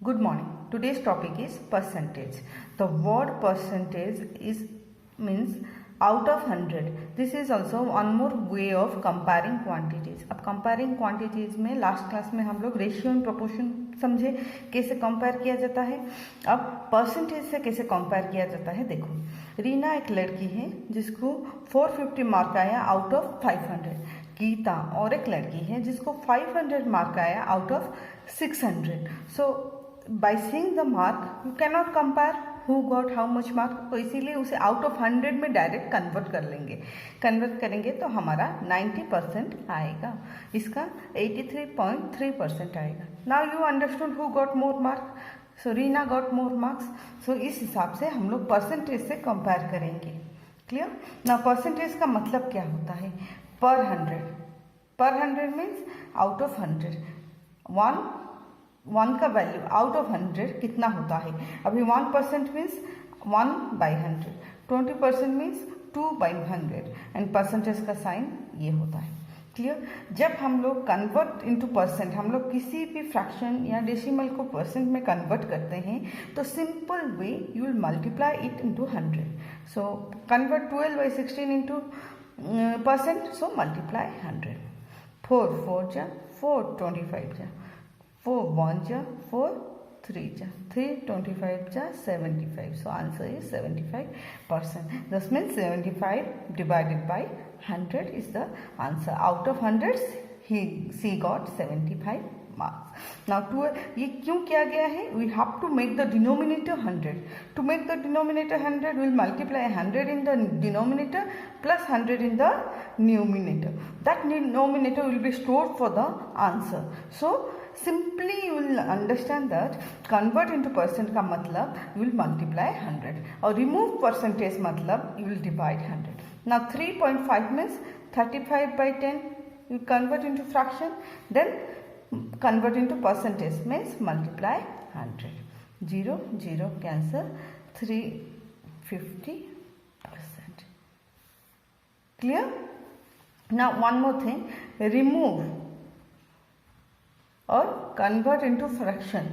Good morning. Today's topic is percentage. The word percentage is means out of 100. This is also one more way of comparing quantities. अब comparing quantities में last class में हम लोग ratio and proportion समझे कैसे compare किया जाता है. अब परसेंटेज से कैसे कंपेयर किया जाता है देखो. रीना एक लड़की है जिसको 450 मार्क आया आउट ऑफ 500. गीता और एक लड़की है जिसको 500 मार्क आया out of 600. So by seeing the mark you can not compare who got how much mark. तो इसीलिए उसे आउट ऑफ 100 में डायरेक्ट कन्वर्ट कर लेंगे. कन्वर्ट करेंगे तो हमारा 90% आएगा. इसका 83.3% आएगा. Now you understood who got more mark. So Reena got more marks. So इस हिसाब से हम लोग परसेंटेज से कंपेयर करेंगे. क्लियर. ना परसेंटेज का मतलब क्या होता है. पर 100 मीन्स आउट ऑफ 100. वन का वैल्यू आउट ऑफ 100 कितना होता है. अभी 1% मीन्स 1/100. 20% मीन्स 2/100 एंड परसेंटेज का साइन ये होता है. क्लियर. जब हम लोग कन्वर्ट इनटू परसेंट, हम लोग किसी भी फ्रैक्शन या डेसिमल को परसेंट में कन्वर्ट करते हैं तो simple way you will multiply it into 100. So convert 12/16 into percent. So multiply 100. 4 4 जा 4 25 जा 4 1 जा 4 3 जा 3 25 जा 75. So answer is 75%. This means 75 divided by 100 is the answer. Out of 100 she got 75 marks. Now ये क्यों किया गया है. We have to make the denominator 100. To make the denominator 100 we'll multiply 100 in the denominator plus 100 in the numerator. That denominator will be stored for the answer. So simply you will understand that convert into percent का मतलब you will multiply 100 और remove percentage मतलब you will divide 100. Now 3.5 means 35/10. You convert into fraction, then convert into percentage means multiply 100. 0 0 cancel. 350%. Clear. Now one more thing, remove और convert into fraction.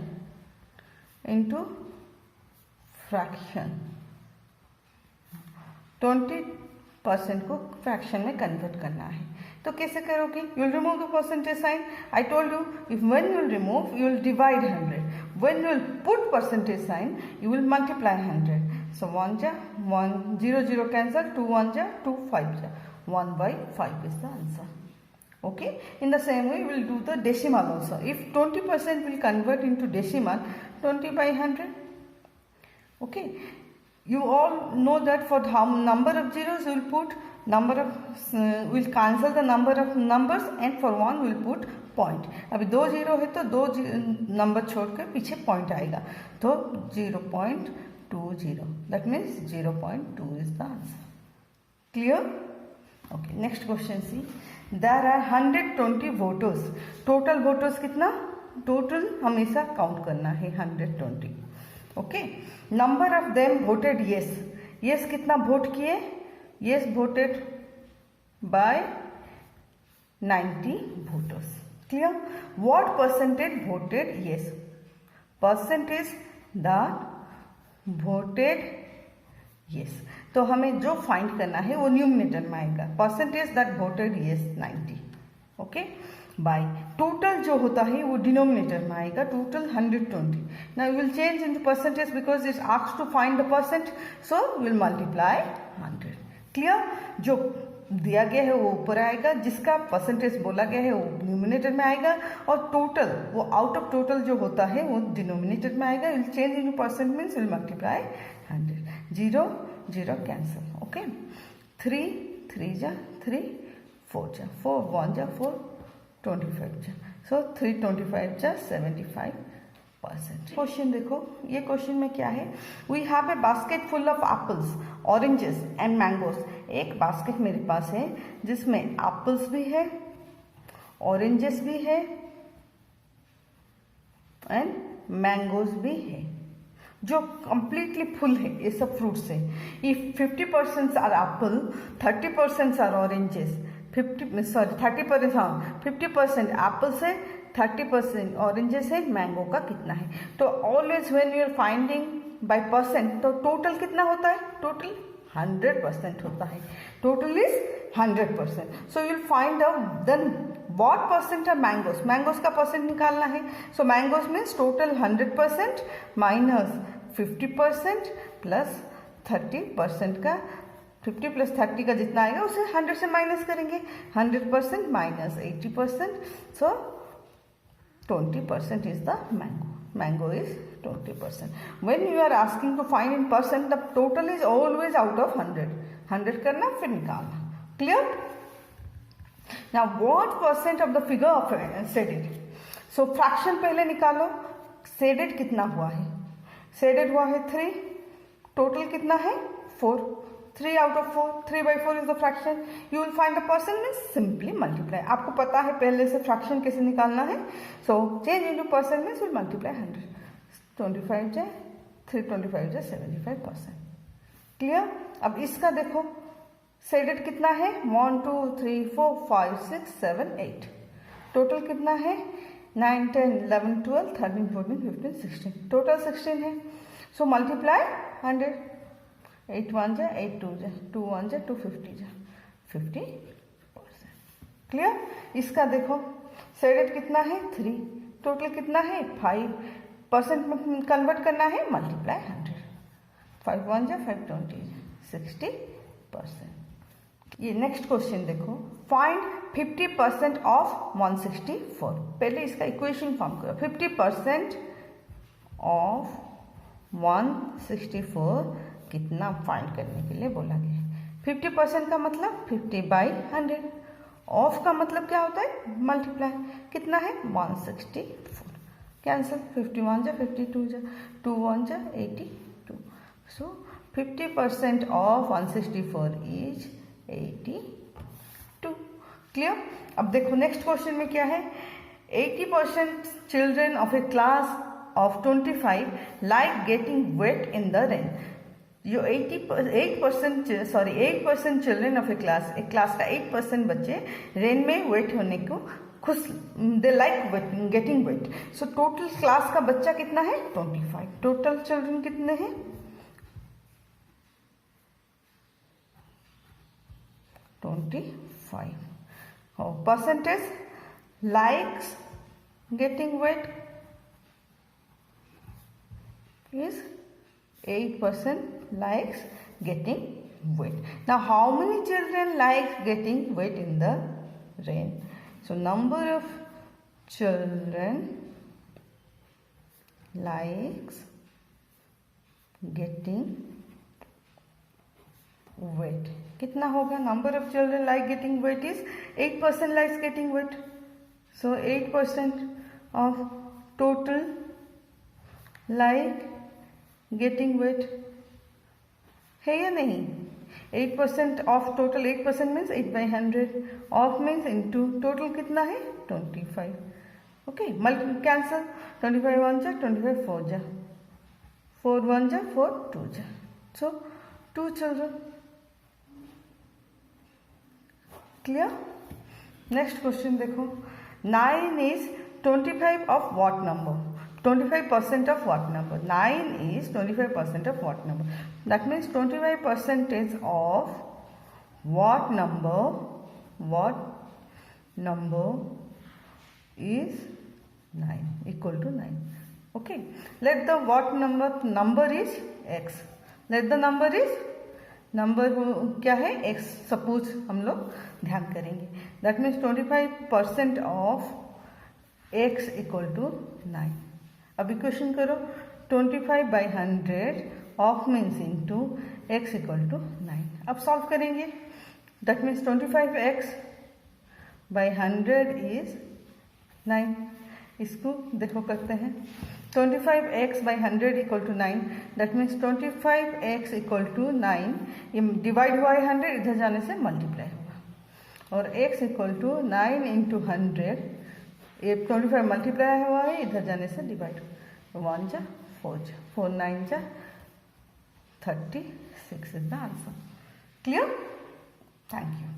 20% को fraction में convert करना है. तो कैसे करोगे. You will remove the percentage sign. I told you if when you will remove you will divide 100. When you will put percentage sign you will multiply 100. So 1 जा 1 0 0 cancel. 2 1 जा 2 5 जा 1/5 is the answer. Okay. In the same way we will do the decimal also. If 20% will convert into decimal, 20/100. Okay. You all know that for the number of zeros we will put number of will cancel the number of numbers and for one we will put point. अभी 2 zero है तो 2 number छोड़कर पीछे point आएगा तो 0.20. That means 0.2 is the answer. Clear? Okay. Next question see. There are 120 voters. Total voters कितना. Total हमेशा count करना है 120. Okay. Number of them voted yes. Yes कितना वोट किए. Yes voted by 90 voters. Clear. What percentage voted yes. Percentage that voted yes. तो हमें जो find करना है वो न्यूमिनेटर में आएगा. Percentage that voted yes 90. Okay. By total जो होता है वो डिनोमिनेटर में आएगा. Total 120. Now we will change into percentage because it's asked to find the percent. So we will multiply 100. Clear. जो दिया गया है वो ऊपर आएगा, जिसका परसेंटेज बोला गया है वो न्यूमिनेटर में आएगा और टोटल वो आउट ऑफ टोटल जो होता है वो डिनोमिनेटर में आएगा. Will change into percent means will multiply 100. 0 0 cancel. Okay. 3 3 जा 3 4 जा 4 1 जा 4 25 जा. सो 325 जा 75%. क्वेश्चन देखो. ये क्वेश्चन में क्या है. We have a basket full of apples, oranges and mangoes. एक बास्केट मेरे पास है जिसमें एप्पल्स भी है, ऑरेंजेस भी है एंड मैंगोज भी है जो कंप्लीटली फुल है ये सब फ्रूट से. If 50% are apple, 30% are oranges, 50% apples है, 30% ऑरेंजेस है, मैंगो का कितना है। तो always when you are finding by percent तो टोटल कितना होता है, टोटल 100% होता है, total is 100%. So you will find out then what percent are mangoes, mangoes का परसेंट निकालना है. So mangoes means total 100% minus 50% plus 30% का, 50 प्लस 30 का जितना आएगा उसे 100 से माइनस करेंगे. 100% minus 80%, so 20% is the mango. Mango is 20%. When you are asking to find in percent, the total is always out of 100. 100 करना फिर निकालना. Clear? Now what percent of the figure of shaded? So fraction पहले निकालो. Shaded कितना हुआ है? Shaded हुआ है 3. Total कितना है? 4. 3 out of 4. 3 by 4 is the fraction. You will find the percent means simply multiply. आपको पता है पहले से फ्रैक्शन कैसे निकालना है. So change into percent means will multiply 100. 25 जाए 325 जाए 75%. क्लियर? अब इसका देखो शेडेड कितना है 1 2 3 4 5 6 7 8. टोटल कितना है 9 10 11 12 13 14 15 16. टोटल 16 है. So multiply 100. 8 1 जा 8 2 जा 2 1 जा 2 50 जा 50%. क्लियर? इसका देखो शेडेड कितना है 3. टोटल कितना है 5. परसेंट में कन्वर्ट करना है मल्टीप्लाई 100. 5 1 जा 5 20 जा 60%. ये नेक्स्ट क्वेश्चन देखो, फाइंड 50% ऑफ 164. पहले इसका इक्वेशन फॉर्म करो. 50% ऑफ 164 कितना फाइंड करने के लिए बोला गया है. 50% का मतलब 50 बाई 100. ऑफ का मतलब क्या होता है मल्टीप्लाई. कितना है 164. कैंसिल. 51 जा 52 जा 2 1 जा 82. सो 50% ऑफ 164 इज 82. क्लियर? अब देखो नेक्स्ट क्वेश्चन में क्या है. 80% children of A class of 25 like getting wet in the rain. जो 8% चिल्ड्रेन ऑफ ए क्लास, एक क्लास का 8% बच्चे रेन में वेट होने को खुश, they like getting wait. So total class का बच्चा कितना है 25. टोटल चिल्ड्रेन कितने हैं 25. Percentage likes getting wait is 8% likes getting wet. Now how many children likes getting wet in the rain? So number of children likes getting wet. कितना होगा? Number of children like getting wet is 8% likes getting wet. So 8% of total like getting wait है या नहीं. 8% of total, 8% means 8 by 100. Of means into total कितना है 25. Okay, multi cancel. 25 1 जा 25 4 जा 4 1 जा 4 2 जा. सो 2 चिल्ड्रन. क्लियर? नेक्स्ट क्वेश्चन देखो. 9 is 25 of what number. 25% of what number? 9 is 25% of what number? That means 25% of what number? What number is 9? Equal to 9. Okay. Let the what number is x. Let the number is number क्या है x. Suppose हम लोग ध्यान करेंगे. That means 25% of x equal to 9. अब equation करो. 25 by 100 of means into x equal to 9. अब solve करेंगे. That means 25x by 100 is 9. इसको देखो करते हैं. 25x by 100 equal to 9. That means 25x equal to 9. ये डिवाइड हुआ है 100, इधर जाने से मल्टीप्लाई होगा. और x इक्वल टू 9 इंटू 100. ये 25 मल्टीप्लाई हुआ है, इधर जाने से डिवाइड. 1 जा 4 जा 4 9 जा 36 is the answer. Clear? Thank you.